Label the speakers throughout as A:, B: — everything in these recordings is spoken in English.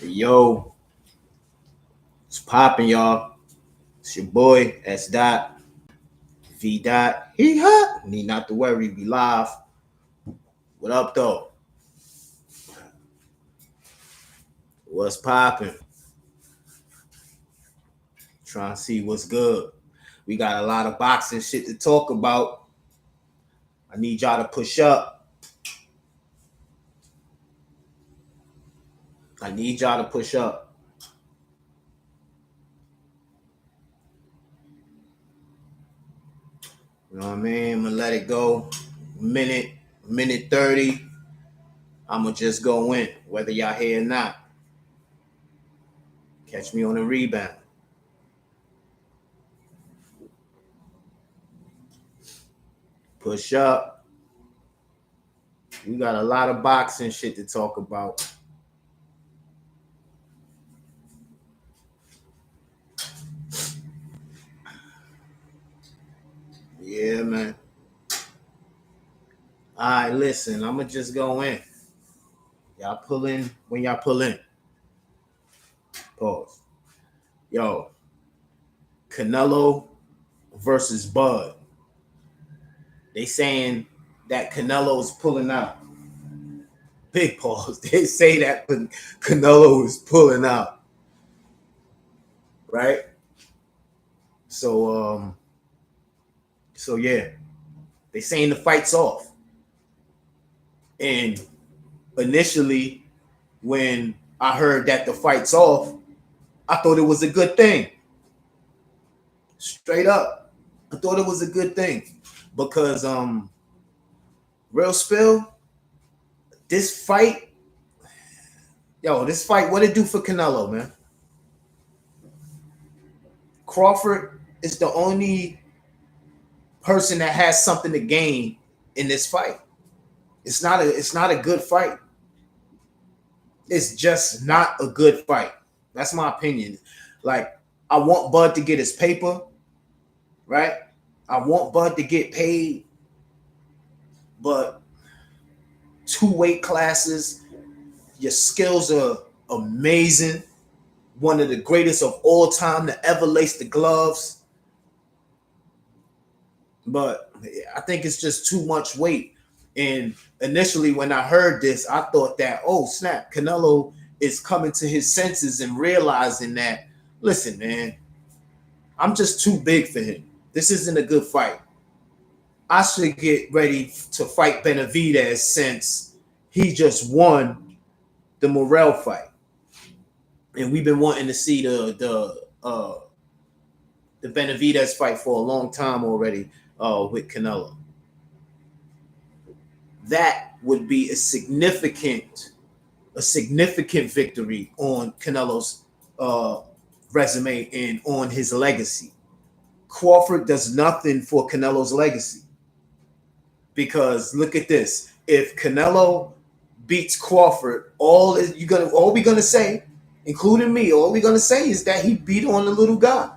A: Yo, it's popping, y'all. It's your boy S. Dot V. Dot. He hot. Need not to worry. Be live. What up, though? What's popping? Trying to see what's good. We got a lot of boxing shit to talk about. I need y'all to push up. I need y'all to push up. You know what I mean? I'm gonna let it go. Minute 30. I'm gonna just go in, whether y'all here or not. Catch me on the rebound. Push up. We got a lot of boxing shit to talk about. Yeah, man. All right, listen, I'm going to just go in. Y'all pull in when y'all pull in. Pause. Yo, Canelo versus Bud. They saying that Canelo's pulling out. Big pause. They say that Canelo is pulling out. Right? So yeah. They saying the fight's off. And initially, when I heard that the fight's off, I thought it was a good thing. Straight up. I thought it was a good thing. Because real spill, this fight, what it do for Canelo, man? Crawford is the only person that has something to gain in this fight. It's not a good fight. It's just not a good fight. That's my opinion. Like, I want Bud to get his paper, right? I want Bud to get paid, but 2 weight classes, your skills are amazing. One of the greatest of all time to ever lace the gloves. But I think it's just too much weight. And initially, when I heard this, I thought that, oh, snap, Canelo is coming to his senses and realizing that, listen, man, I'm just too big for him. This isn't a good fight. I should get ready to fight Benavides since he just won the Morrell fight. And we've been wanting to see the Benavides fight for a long time already with Canelo. That would be a significant victory on Canelo's resume and on his legacy. Crawford does nothing for Canelo's legacy. Because look at this. If Canelo beats Crawford, all we're gonna say, including me, all we're gonna say is that he beat on the little guy.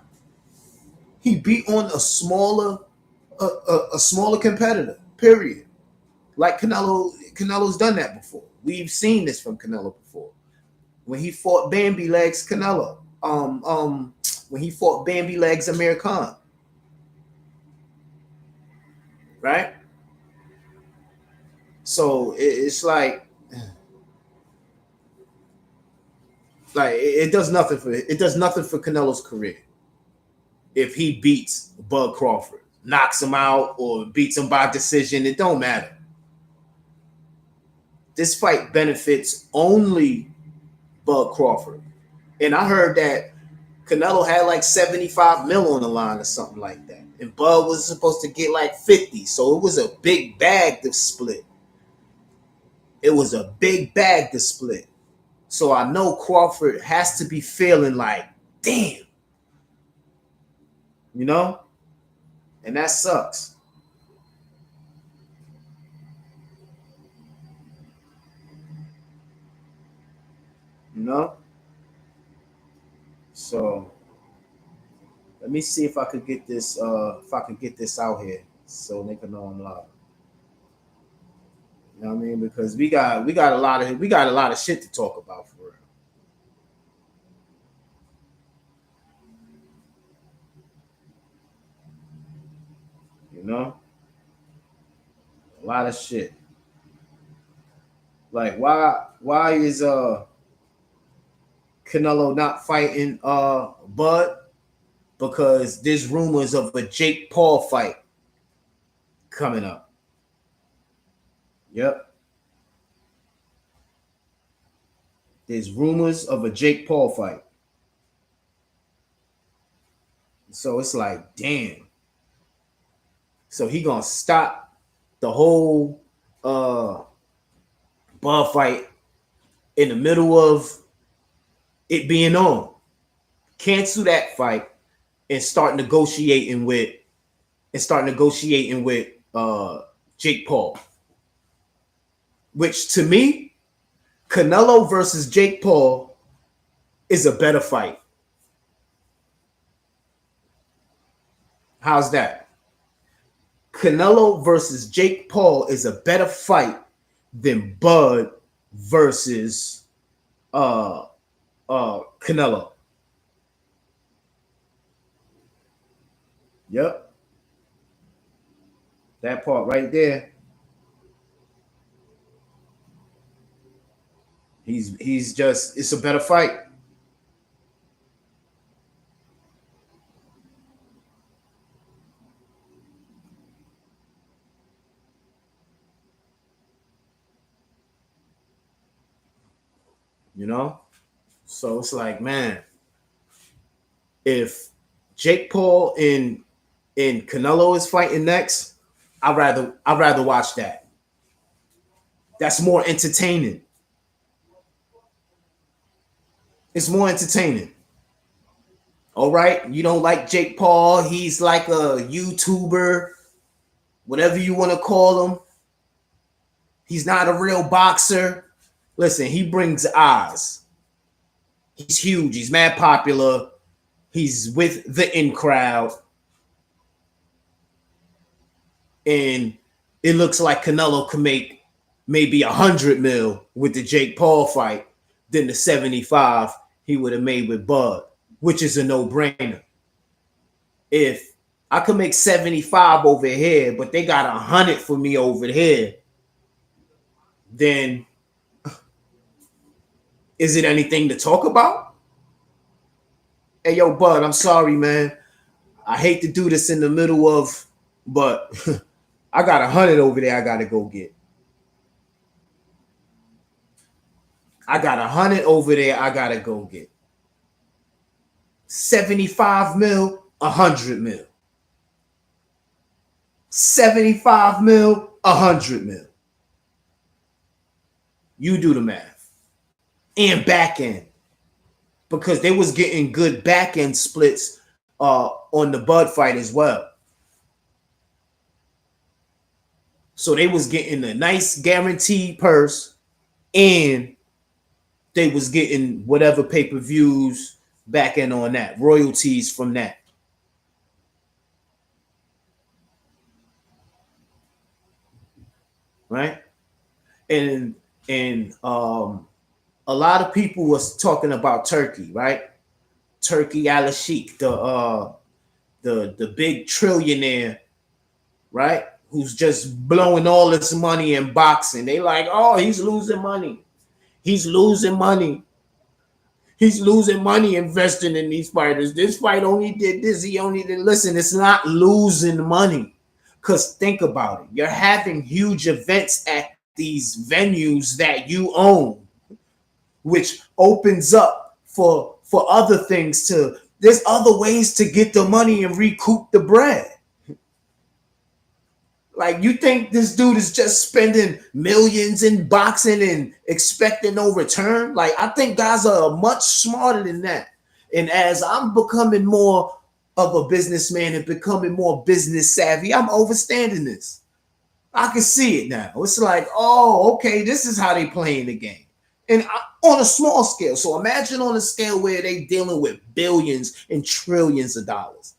A: He beat on a smaller competitor. Period. Like Canelo's done that before. We've seen this from Canelo before. When he fought Bambi Legs Canelo. When he fought Bambi Legs Amir Khan. Right? So it's like it does nothing for Canelo's career if he beats Bud Crawford, knocks him out, or beats him by decision. It don't matter. This fight benefits only Bud Crawford. And I heard that Canelo had like 75 mil on the line or something like that. And Bud was supposed to get like 50. So it was a big bag to split. So I know Crawford has to be feeling like, damn. You know? And that sucks. You know? So let me see if I could get this out here so they can know I'm live. You know what I mean? Because we got a lot of shit to talk about for real. You know, a lot of shit. Like why is Canelo not fighting Bud? Because there's rumors of a Jake Paul fight coming up. Yep. There's rumors of a Jake Paul fight. So it's like, damn. So he gonna stop the whole Bud fight in the middle of it being on. Cancel that fight and start negotiating with Jake Paul. Which to me, Canelo versus Jake Paul is a better fight. How's that? Canelo versus Jake Paul is a better fight than Bud versus Canelo. Yep. That part right there. He's just, it's a better fight. You know? So it's like, man, if Jake Paul and Canelo is fighting next, I'd rather watch that. That's more entertaining. It's more entertaining. All right, you don't like Jake Paul. He's like a YouTuber, whatever you want to call him. He's not a real boxer. Listen, he brings eyes. He's huge. He's mad popular. He's with the in crowd. And it looks like Canelo can make maybe 100 mil with the Jake Paul fight than the 75 he would have made with Bud, which is a no-brainer. If I could make 75 over here, but they got 100 for me over here, then is it anything to talk about? Hey, yo, Bud, I'm sorry, man. I hate to do this in the middle of, but I got 100 over there I got to go get. I got 100 over there I got to go get. 75 mil, 100 mil. 75 mil, 100 mil. You do the math. And back end. Because they was getting good back end splits on the Bud fight as well. So they was getting a nice guaranteed purse, and they was getting whatever pay-per-views back end on that, royalties from that. Right? And a lot of people was talking about Turkey, right? Turkey Al-Sheikh, the big trillionaire, right? Who's just blowing all this money in boxing. They like, oh, he's losing money. He's losing money. He's losing money investing in these fighters. This fight only did this. He only did. Listen, it's not losing money. Because think about it. You're having huge events at these venues that you own, which opens up for other things to, there's other ways to get the money and recoup the bread. Like, you think this dude is just spending millions in boxing and expecting no return? Like, I think guys are much smarter than that. And as I'm becoming more of a businessman and becoming more business savvy, I'm understanding this. I can see it now. It's like, oh, okay, this is how they playing the game. And on a small scale. So imagine on a scale where they dealing with billions and trillions of dollars.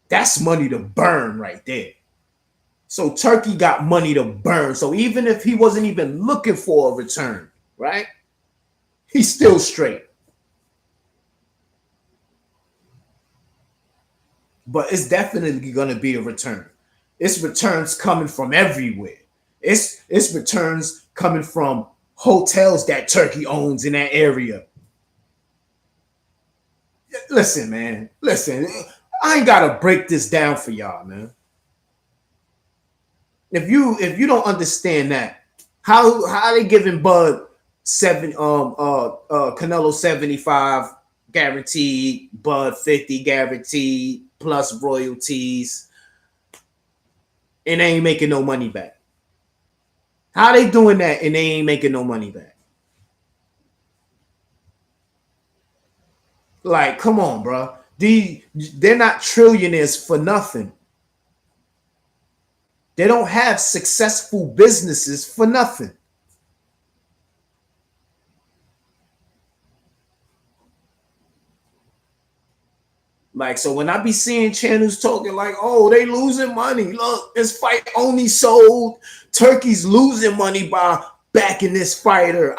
A: That's money to burn right there. So Turkey got money to burn. So even if he wasn't even looking for a return, right? He's still straight. But it's definitely going to be a return. It's returns coming from everywhere. It's returns coming from hotels that Turkey owns in that area. Listen, man. Listen, I ain't gotta break this down for y'all, man. If you don't understand that, how they giving Bud Canelo 75 guaranteed, Bud 50 guaranteed plus royalties, and they ain't making no money back? How they doing that and they ain't making no money back? Like, come on, bro. They're not trillionaires for nothing. They don't have successful businesses for nothing. Like, so when I be seeing channels talking like, oh, they losing money. Look, this fight only sold. Turkey's losing money by backing this fighter.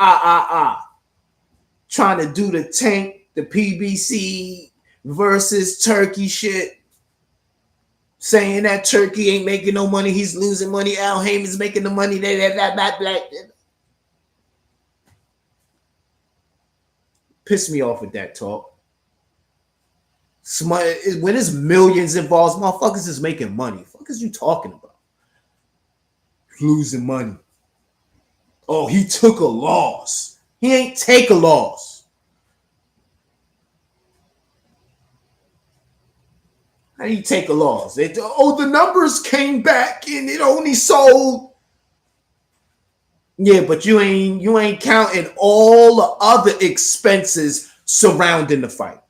A: Trying to do the tank, the PBC versus Turkey shit. Saying that Turkey ain't making no money. He's losing money. Al Heyman's making the money. Piss me off with that talk. When there's millions involved, motherfuckers is making money. What is you talking about? Losing money. Oh, he took a loss. He ain't take a loss. How do you take a loss? The numbers came back and it only sold. Yeah, but you ain't counting all the other expenses surrounding the fight.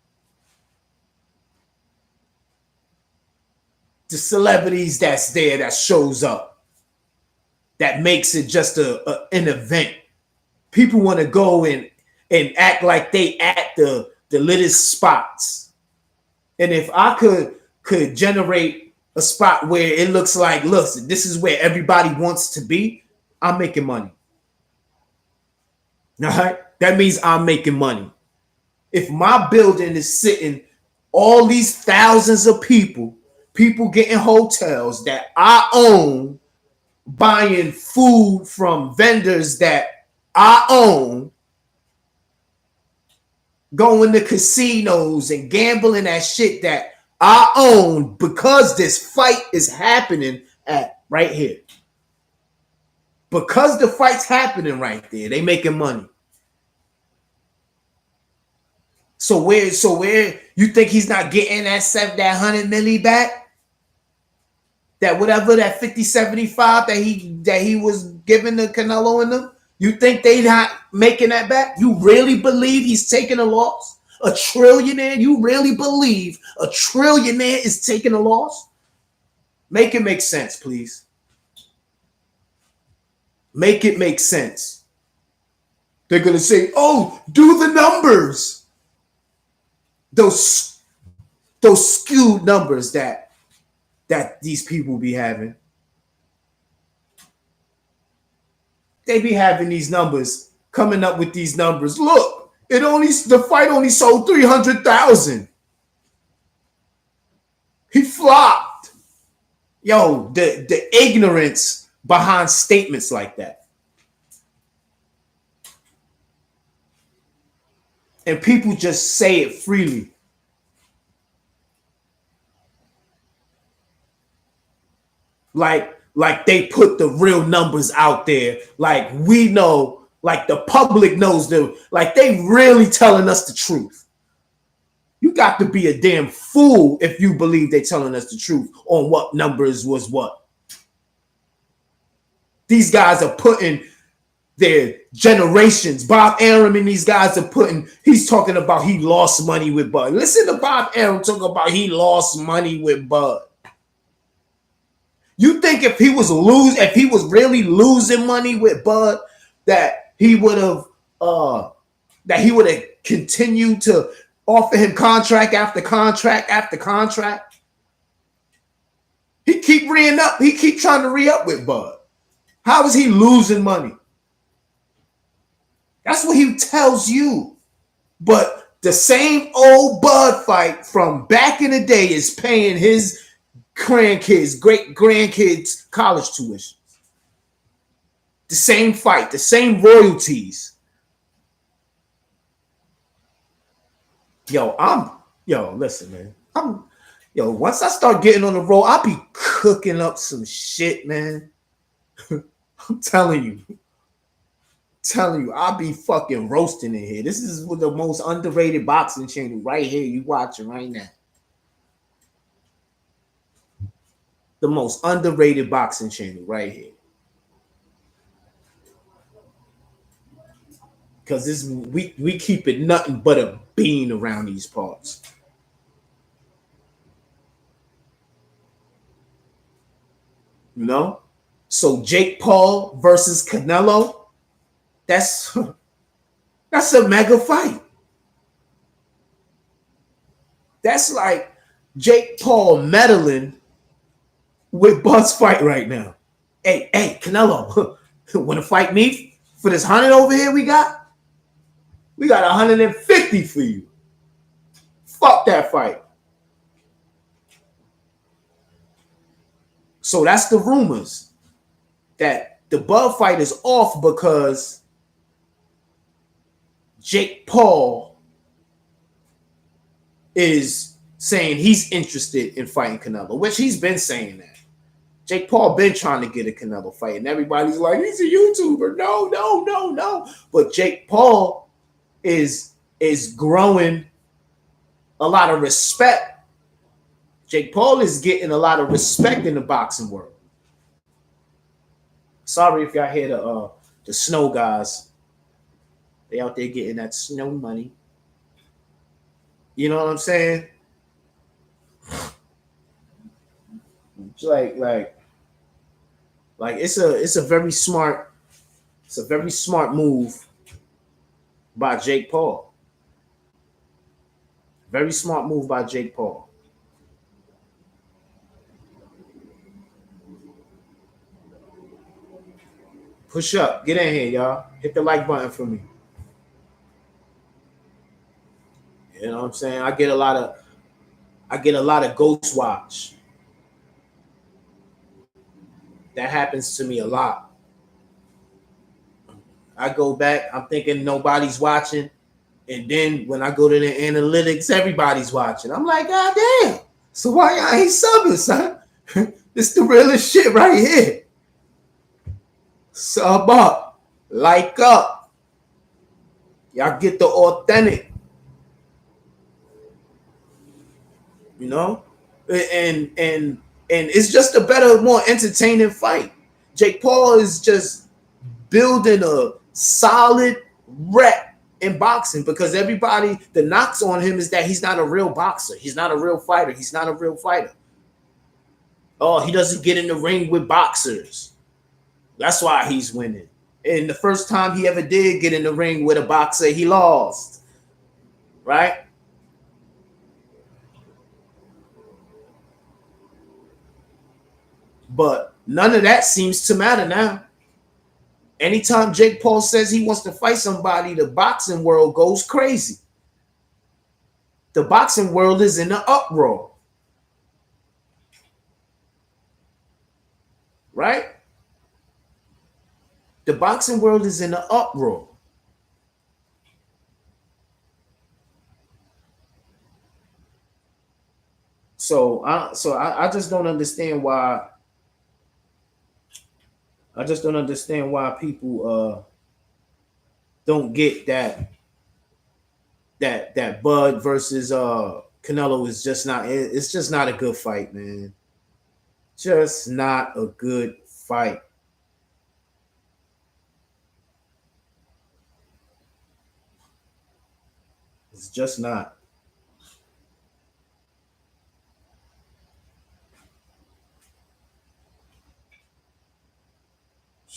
A: The celebrities that's there that shows up, that makes it just an event. People want to go and act like they at the littest spots. And if I could generate a spot where it looks like, listen, this is where everybody wants to be, I'm making money. All right? That means I'm making money. If my building is sitting all these thousands of people getting hotels that I own, buying food from vendors that I own, going to casinos and gambling at shit that I own, because this fight is happening at right here. Because the fight's happening right there, they making money. So where you think he's not getting that 100 milli back? That whatever, that 50, 75 that he was giving to Canelo and them, you think they not making that back? You really believe he's taking a loss? A trillionaire? You really believe a trillionaire is taking a loss? Make it make sense, please. Make it make sense. They're gonna say, "Oh, do the numbers." Those skewed numbers that these people be having. They be having these numbers, coming up with these numbers. Look, the fight only sold 300,000. He flopped. Yo, the ignorance behind statements like that. And people just say it freely. Like they put the real numbers out there. Like we know, like the public knows them. Like they really telling us the truth. You got to be a damn fool if you believe they're telling us the truth on what numbers was what. These guys are putting their generations. Bob Arum and these guys are he's talking about he lost money with Bud. Listen to Bob Arum talk about he lost money with Bud. You think if he was really losing money with Bud, that he would have continued to offer him contract after contract after contract? He keep re up. He keep trying to re up with Bud. How is he losing money? That's what he tells you. But the same old Bud fight from back in the day is paying his grandkids, great grandkids college tuition. The same fight, the same royalties. Listen, man. Once I start getting on the road, I'll be cooking up some shit, man. I'm telling you, I'll be fucking roasting in here. This is the most underrated boxing channel right here. You watching right now. The most underrated boxing channel right here. Because we keep it nothing but a bean around these parts. You know? So Jake Paul versus Canelo, that's a mega fight. That's like Jake Paul meddling with Bud's fight right now. Hey, Canelo, want to fight me for this 100 over here we got? We got 150 for you. Fuck that fight. So that's the rumors that the Bud fight is off because Jake Paul is saying he's interested in fighting Canelo, which he's been saying that. Jake Paul been trying to get a Canelo fight, and everybody's like, he's a YouTuber. No. But Jake Paul is growing a lot of respect. Jake Paul is getting a lot of respect in the boxing world. Sorry if y'all hear the snow guys. They out there getting that snow money. You know what I'm saying? Like it's a very smart move by Jake Paul. Very smart move by Jake Paul. Push up. Get in here, y'all. Hit the like button for me. You know what I'm saying? I get a lot of ghost watch. That happens to me a lot. I go back, I'm thinking nobody's watching. And then when I go to the analytics, everybody's watching. I'm like, God damn. So why y'all ain't subbing, son? This the realest shit right here. Sub up. Like up. Y'all get the authentic. You know? And it's just a better, more entertaining fight. Jake Paul is just building a solid rep in boxing because everybody, the knocks on him is that he's not a real boxer. He's not a real fighter. He's not a real fighter. Oh, he doesn't get in the ring with boxers. That's why he's winning. And the first time he ever did get in the ring with a boxer, he lost. Right? But none of that seems to matter now. Anytime Jake Paul says he wants to fight somebody, the boxing world goes crazy. The boxing world is in an uproar. Right? The boxing world is in an uproar. So I just don't understand why. I just don't understand why people don't get that Bud versus Canelo is just not. It's just not a good fight, man. Just not a good fight. It's just not.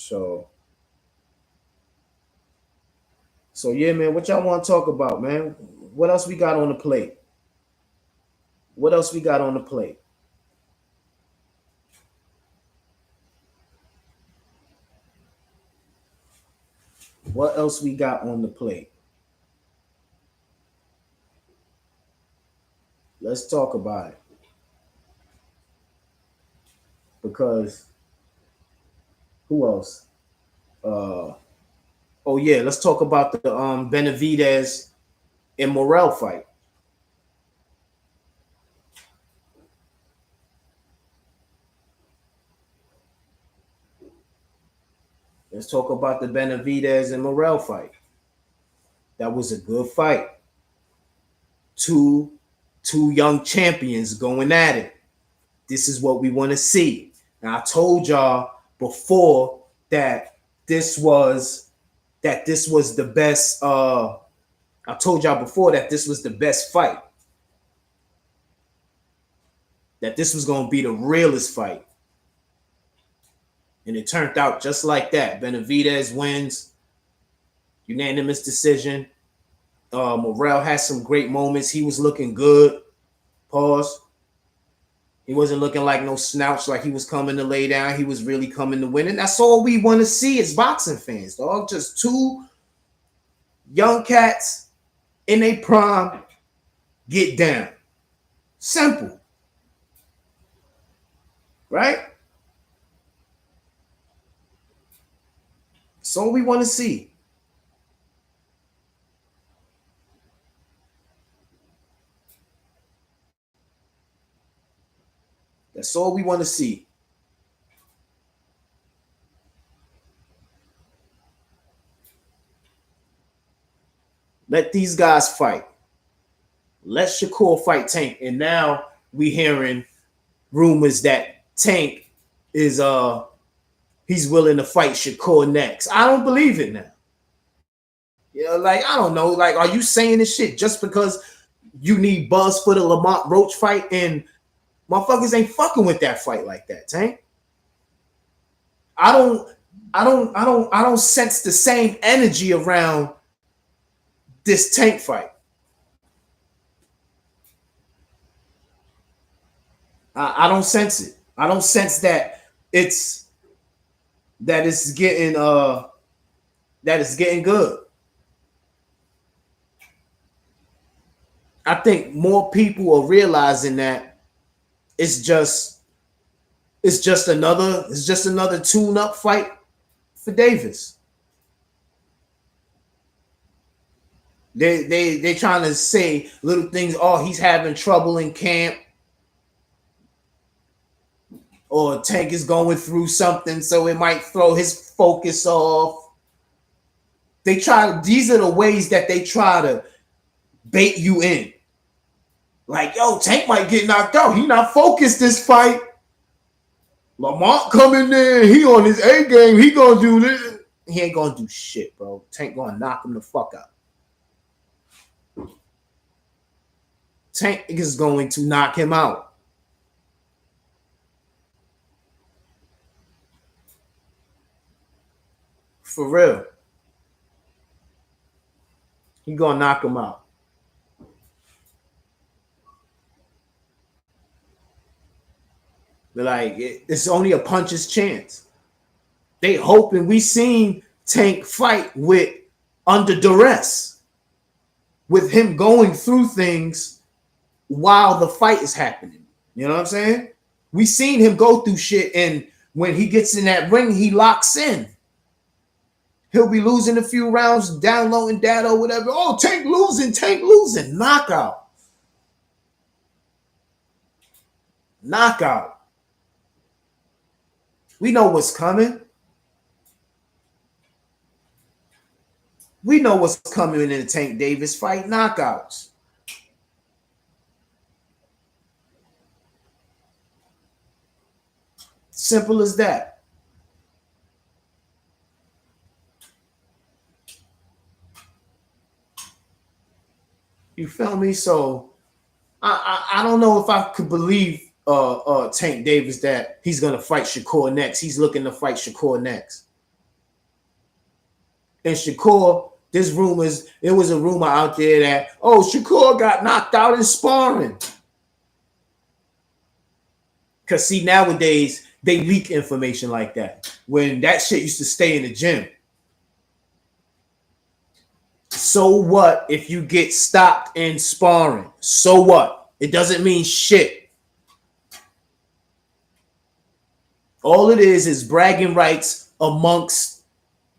A: So yeah, man. What y'all want to talk about, man? What else we got on the plate? What else we got on the plate? What else we got on the plate? Let's talk about it. Because who else? Oh yeah, let's talk about the Benavides and Morrell fight. Let's talk about the Benavides and Morrell fight. That was a good fight. Two two young champions going at it. This is what we want to see. Now I told y'all before that this was the best I told y'all before that this was the best fight. That this was going to be the realest fight. And it turned out just like that. Benavides wins, unanimous decision. Morrell had some great moments. He was looking good. Pause. He wasn't looking like no slouch, like he was coming to lay down. He was really coming to win. And that's all we want to see as boxing fans, dog. Just two young cats in a prime get down. Simple. Right? That's all we want to see. That's all we want to see. Let these guys fight. Let Shakur fight Tank. And now we hearing rumors that Tank is he's willing to fight Shakur next. I don't believe it now. You know, like I don't know. Like, are you saying this shit just because you need buzz for the Lamont Roach fight and motherfuckers ain't fucking with that fight like that, Tank? I don't sense the same energy around this Tank fight. I don't sense it. I don't sense that it's getting good. I think more people are realizing that it's just another tune-up fight for Davis. They trying to say little things. Oh, he's having trouble in camp, or Tank is going through something, so it might throw his focus off. These are the ways that they try to bait you in. Like, yo, Tank might get knocked out. He not focused this fight. Lamont coming in. He on his A game. He gonna do this. He ain't gonna do shit, bro. Tank gonna knock him the fuck out. Tank is going to knock him out. For real. He gonna knock him out. Like, it's only a puncher's chance. They hoping we seen Tank fight with under duress, with him going through things while the fight is happening. You know what I'm saying? We seen him go through shit, and when he gets in that ring, he locks in. He'll be losing a few rounds, downloading data or whatever. Oh, Tank losing. Knockout. We know what's coming. We know what's coming in the Tank Davis fight. Knockouts. Simple as that. You feel me? So I don't know if I could believe Tank Davis that he's gonna fight Shakur next. He's looking to fight Shakur next. And Shakur, there was a rumor out there that, Shakur got knocked out in sparring. Because see, nowadays they leak information like that when that shit used to stay in the gym. So what if you get stopped in sparring? So what? It doesn't mean shit. All it is bragging rights amongst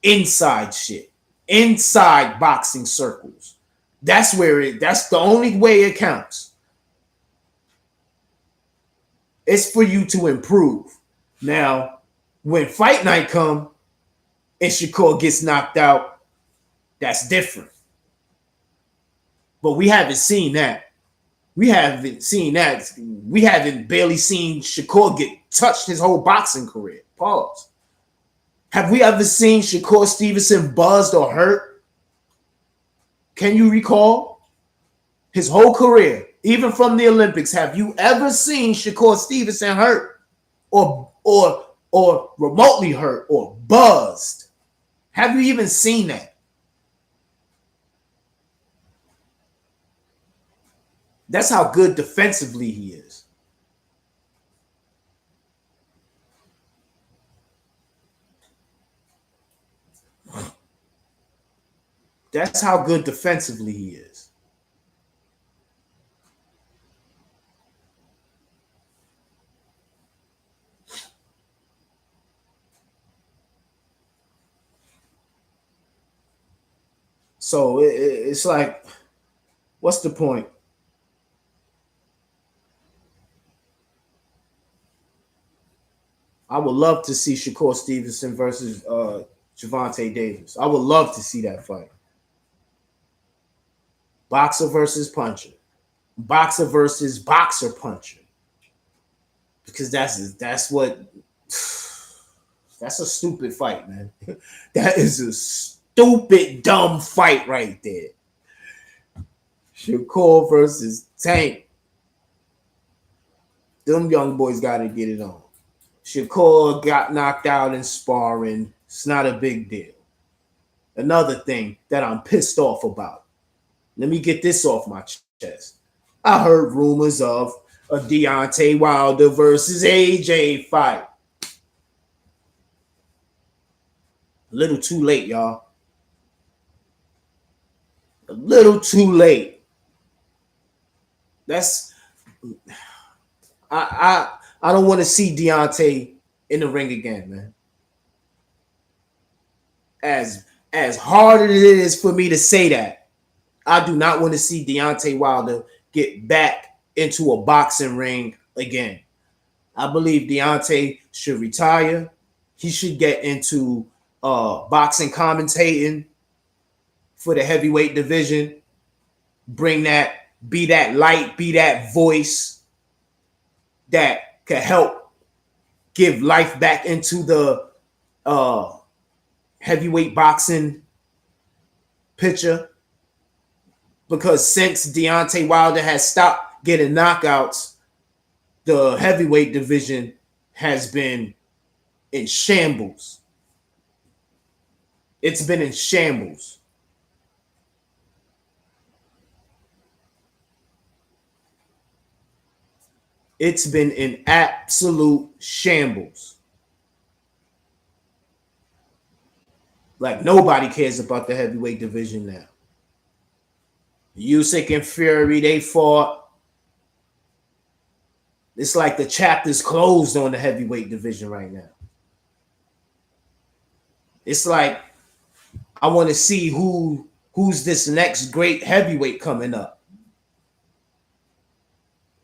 A: inside shit, inside boxing circles. That's the only way it counts. It's for you to improve. Now, when fight night come and Shakur gets knocked out, that's different. But we haven't seen that. We haven't barely seen Shakur get touched his whole boxing career. Pause. Have we ever seen Shakur Stevenson buzzed or hurt? Can you recall? His whole career, even from the Olympics, have you ever seen Shakur Stevenson hurt or remotely hurt or buzzed? Have you even seen that? That's how good defensively he is. That's how good defensively he is. So it's like, what's the point? I would love to see Shakur Stevenson versus Gervonta Davis. I would love to see that fight. Boxer versus puncher. Boxer versus boxer puncher. Because that's a stupid fight, man. That is a stupid, dumb fight right there. Shakur versus Tank. Them young boys got to get it on. Shakur got knocked out in sparring. It's not a big deal. Another thing that I'm pissed off about. Let me get this off my chest. I heard rumors of a Deontay Wilder versus AJ fight. A little too late, y'all. A little too late. I don't want to see Deontay in the ring again, man. As hard as it is for me to say that, I do not want to see Deontay Wilder get back into a boxing ring again. I believe Deontay should retire. He should get into boxing commentating for the heavyweight division. Be that light, be that voice that can help give life back into the heavyweight boxing picture. Because since Deontay Wilder has stopped getting knockouts, the heavyweight division has been in shambles. It's been in shambles. It's been in absolute shambles. Like, nobody cares about the heavyweight division now. Usyk and Fury, they fought. It's like the chapter's closed on the heavyweight division right now. It's like, I want to see who's this next great heavyweight coming up.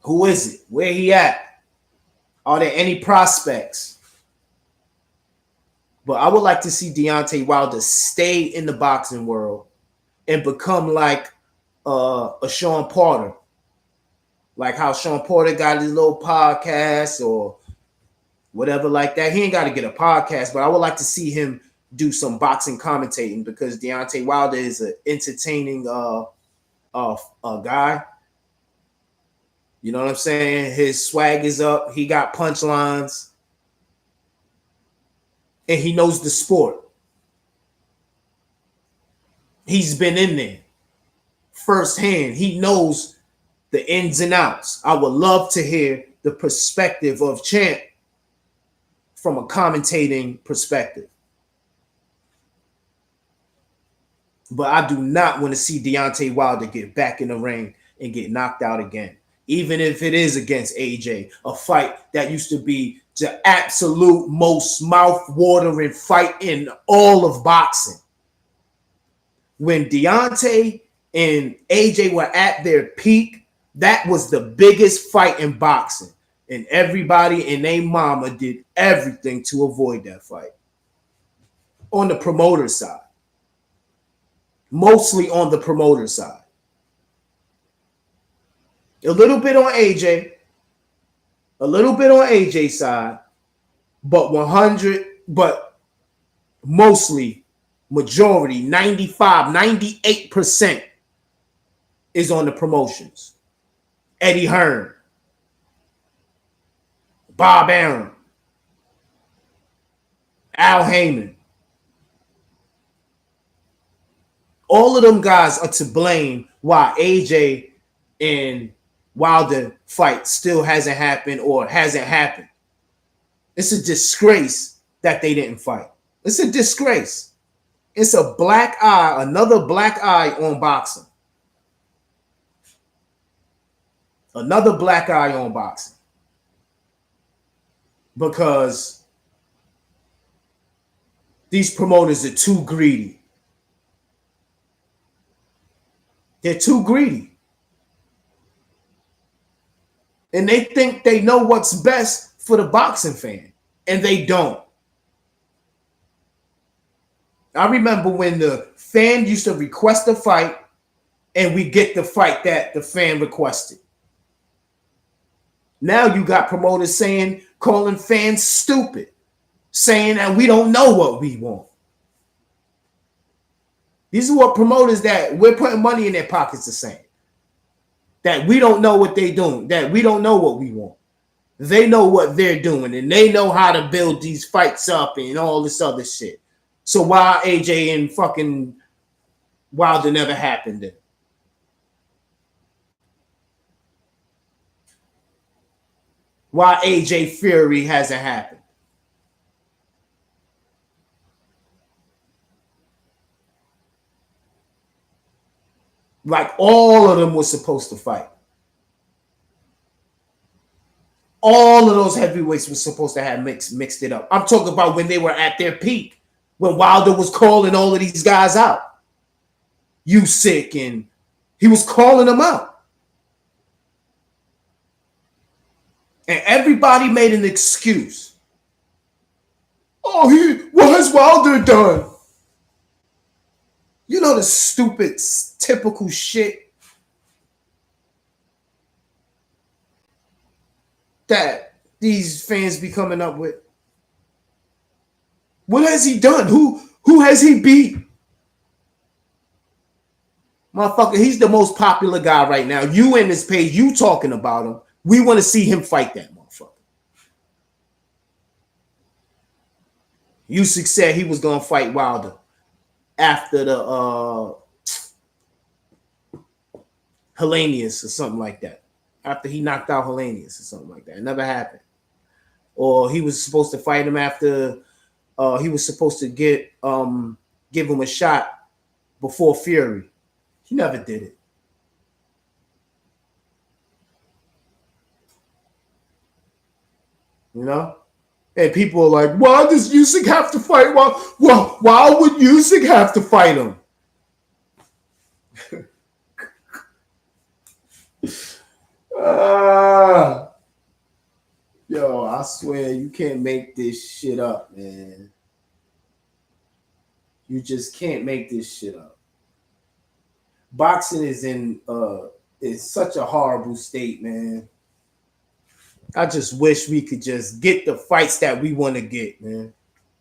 A: Who is it? Where he at? Are there any prospects? But I would like to see Deontay Wilder stay in the boxing world and become like a Sean Porter. Like how Sean Porter got his little podcast or whatever like that. He ain't got to get a podcast, but I would like to see him do some boxing commentating because Deontay Wilder is an entertaining guy. You know what I'm saying? His swag is up. He got punchlines. And he knows the sport. He's been in there firsthand. He knows the ins and outs. I would love to hear the perspective of Champ from a commentating perspective. But I do not want to see Deontay Wilder get back in the ring and get knocked out again. Even if it is against AJ, a fight that used to be the absolute most mouth-watering fight in all of boxing. When Deontay and AJ were at their peak, that was the biggest fight in boxing. And everybody and their mama did everything to avoid that fight. On the promoter side. Mostly on the promoter side. A little bit on AJ. A little bit on AJ's side. But mostly, majority, 95, 98% is on the promotions. Eddie Hearn. Bob Arum. Al Heyman. All of them guys are to blame why AJ and Wilder fight still hasn't happened or hasn't happened. It's a disgrace that they didn't fight. It's a disgrace. It's a black eye, another black eye on boxing. Another black eye on boxing. Because these promoters are too greedy. They're too greedy. And they think they know what's best for the boxing fan. And they don't. I remember when the fan used to request a fight and we get the fight that the fan requested. Now you got promoters calling fans stupid, saying that we don't know what we want. These are what promoters that we're putting money in their pockets are saying. That we don't know what they're doing, that we don't know what we want. They know what they're doing, and they know how to build these fights up and all this other shit. So why AJ and fucking Wilder never happened then? Why AJ Fury hasn't happened? Like all of them were supposed to fight. All of those heavyweights were supposed to have mixed it up. I'm talking about when they were at their peak, when Wilder was calling all of these guys out. Usyk, and he was calling them out. And everybody made an excuse. Oh, what has Wilder done? You know the stupid, typical shit that these fans be coming up with. What has he done? Who has he beat? Motherfucker, he's the most popular guy right now. You in this page, you talking about him. We want to see him fight that motherfucker. Usyk said he was going to fight Wilder after the Hellenius or something like that. After he knocked out Hellenius or something like that. It never happened. Or he was supposed to fight him after he was supposed to give him a shot before Fury. He never did it. You know? And people are like, why does Usyk have to fight? Why would Usyk have to fight him? Yo, I swear you can't make this shit up, man. You just can't make this shit up. Boxing is in such a horrible state, man. I just wish we could just get the fights that we want to get, man.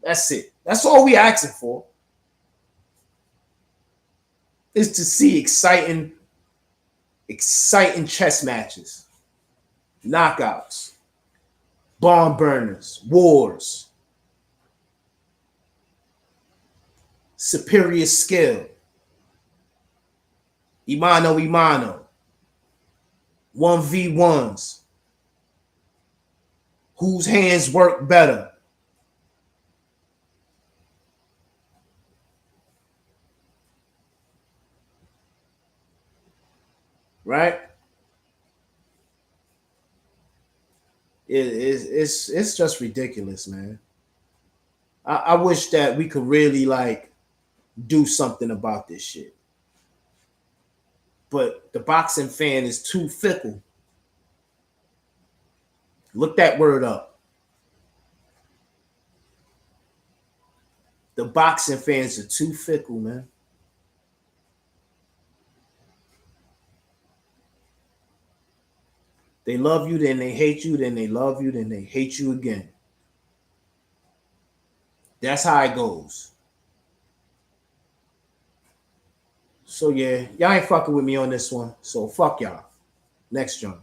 A: That's it. That's all we asking for. Is to see exciting chess matches, knockouts, barn burners, wars, superior skill, Imano, 1v1s, whose hands work better. right? It's just ridiculous, man. I wish that we could really like do something about this shit. But the boxing fan is too fickle. Look that word up. The boxing fans are too fickle, man. They love you, then they hate you, then they love you, then they hate you again. That's how it goes. So yeah, y'all ain't fucking with me on this one. So fuck y'all. Next joint.